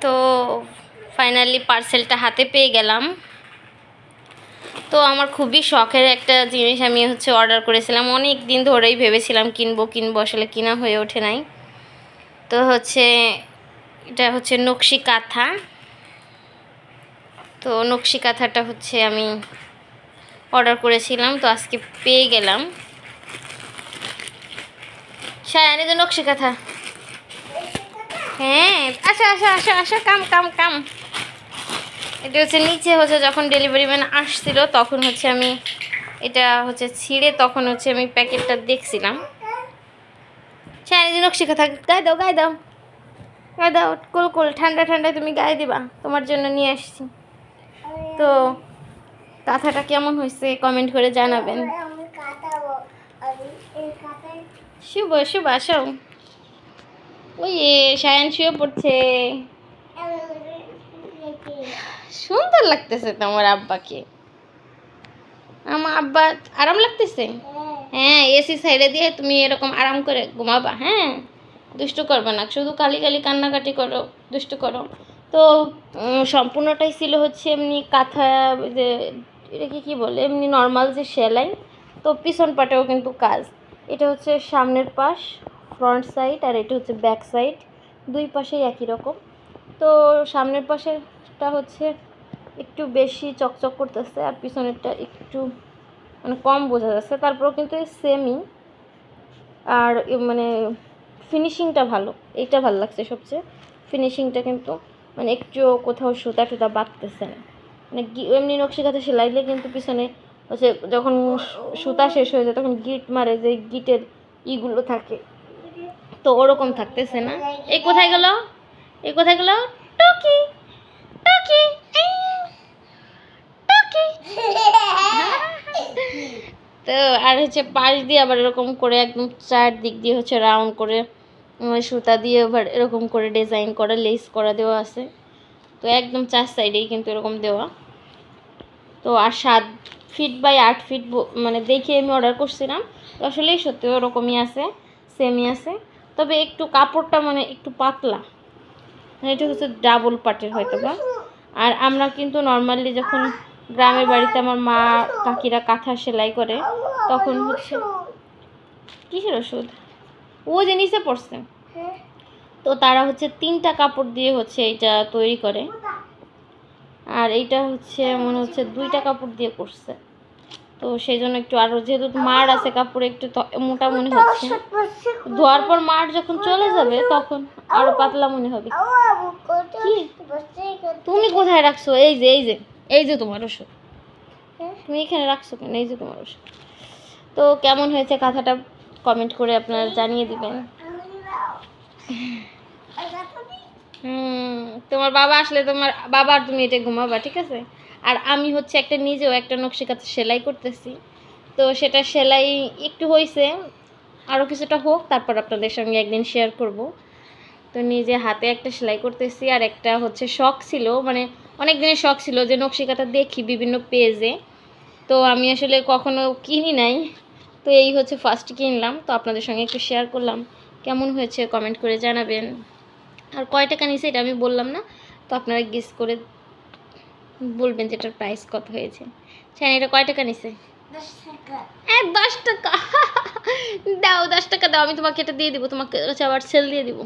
তো ফাইনালি পার্সেলটা হাতে পেয়ে গেলাম। তো আমার খুবই শখের একটা জিনিস আমি অর্ডার করেছিলাম, অনেক দিন ধরেই ভেবেছিলাম কিনবো আসলে কিনা হয়ে ওঠে নাই। তো এটা নকশি কাঁথা। তো নকশি কাঁথাটা আমি অর্ডার করেছিলাম, তো আজকে পেয়ে গেলাম। সায়ানি যে নকশি কাঁথা, হ্যাঁ আসো আসো আসো আসো, কাম কাম কাম। এটা নিচে যখন ডেলিভারি ম্যান আসছিল তখন আমি এটা ছিঁড়ে তখন আমি প্যাকেটটা দেখছিলাম। সায়ানি যে নকশি কাঁথা, গায়ে দাও গায়ে দাও গায়ে দাও, কুল ঠান্ডা ঠান্ডায় তুমি গায়ে দিবা, তোমার জন্য নিয়ে আসছি। তো কাঁথাটা কেমন হয়েছে কমেন্ট করে জানাবেন। শুভ শুভ আসো। ওই সায়ান শুয়ে পড়ছে, সুন্দর লাগতেছে তোমার আব্বাকে। আমার আব্বা আরাম লাগতেছে, হ্যাঁ এসি সাইডে দিয়ে তুমি এরকম আরাম করে ঘুমাবা। হ্যাঁ দুষ্টু করবে না, শুধু খালি খালি কান্নাকাটি করো, দুষ্টু করো। তো সম্পূর্ণটাই ছিল এমনি কাঁথা, যে এটাকে কী বলে, এমনি নর্মাল যে সেলাই। তো পিছন পাটেও কিন্তু কাজ। এটা সামনের পাশ ফ্রন্ট সাইড, আর এটা ব্যাক সাইড, দুই পাশেই একই রকম। তো সামনের পাশেরটা একটু বেশি চকচক করতেছে, আর পিছনেরটা একটু মানে কম বোঝা যাচ্ছে, তারপরেও কিন্তু সেমই। আর মানে ফিনিশিংটা ভালো, এইটা ভালো লাগছে সবচেয়ে। ফিনিশিংটা কিন্তু মানে একটু কোথাও সুতা টুতা বাঁধতেছে না, মানে এমনি নকশি কাঁথা সেলাইলে কিন্তু পিছনে যখন সুতা শেষ হয়ে যায় তখন গিট মারে, যে গিটের ইগুলো থাকে, তো ওরকম থাকতেছে না। এই কোথায় গেল, এই কোথায় গেল টকি টকি টকি। তো আর পাশ দিয়ে আবার এরকম করে একদম চারদিক দিয়ে রাউন্ড করে সুতা দিয়ে আবার এরকম করে ডিজাইন করা, লেস করা দেওয়া আছে। তো একদম 4 সাইডেই কিন্তু এরকম দেওয়া। তো আর 7 ফিট বাই 8 ফিট মানে দেখে আমি অর্ডার করছিলাম, তো আসলেই সত্যি ওরকমই আছে, সেমই আছে। তবে একটু কাপড়টা মানে একটু পাতলা, মানে এটা ডাবল পাটের হয়তো বা। আর আমরা কিন্তু নর্মালি যখন গ্রামের বাড়িতে আমার মা কাকিরা কাঁথা সেলাই করে তখন কিসের ওষুধ ও যে নিচে পড়ছে, তো তারা 3টা কাপড় দিয়ে এটা তৈরি করে, আর এইটা মনে 2টা কাপড় দিয়ে করছে। তো সেই জন্য একটু আরও যেহেতু মার আছে কাপড়ে একটু মোটা মনে হচ্ছে, ধোয়ার পর মার যখন চলে যাবে তখন আরো পাতলা মনে হবে। কি তুমি কোথায় রাখছো? এই যে এই যে এই যে তোমার ওষুধ, তুমি এখানে রাখছো কেন? এই যে তোমার ওষুধ। তো কেমন হয়েছে কাঁথাটা কমেন্ট করে আপনারা জানিয়ে দিবেন। তোমার বাবা আসলে তোমার বাবা আর তুমি এটা ঘুমাবা, ঠিক আছে? আর আমি একটা নিজেও একটা নকশি কাঁথা সেলাই করতেছি, তো সেটা সেলাই একটু হয়েছে, আরও কিছুটা হোক, তারপর আপনাদের সঙ্গে একদিন শেয়ার করব। তো নিজে হাতে একটা সেলাই করতেছি, আর একটা শখ ছিল, মানে অনেক দিনের শখ ছিল যে নকশি কাঁথা দেখি বিভিন্ন পেজে, তো আমি আসলে কখনো কিনি নাই, তো এই ফার্স্ট কিনলাম। তো আপনাদের সঙ্গে একটু শেয়ার করলাম, কেমন হয়েছে কমেন্ট করে জানাবেন। আর কয় টাকা নিছে এটা আমি বললাম না, তো আপনারা গেস করে বলবেন যে এটার প্রাইস কত হয়েছে। হ্যাঁ এটা কয় টাকা নিছে? 10 টাকা। দাও 10 টাকা দাও, আমি তোমাকে এটা দিয়ে দিব, তোমাকে আবার সেল দিয়ে দিব।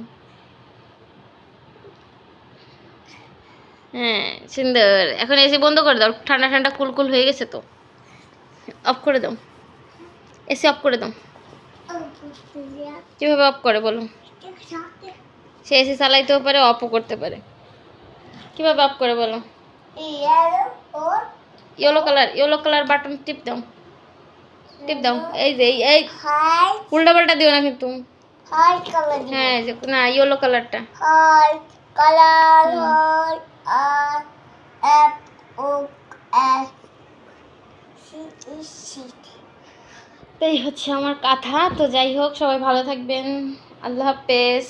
হ্যাঁ সুন্দর। এখন এসি বন্ধ করে দাও, ঠান্ডা ঠান্ডা কুলকুল হয়ে গেছে, তো অফ করে দাও, এসি অফ করে দাও। কীভাবে অফ করে বলো? সে এসি চালাইতেও পারে, অফও করতে পারে। কীভাবে অফ করে বলো? ইয়েলো কালার বাটন টিপ দাও, টিপ দাও। এই যে এই উল্টা পাল্টা দিও না কিন্তু। হ্যাঁ না, ইয়েলো কালারটা। এই আমার কাঁথা। তো যাই হোক, সবাই ভালো থাকবেন, আল্লাহ হাফেজ।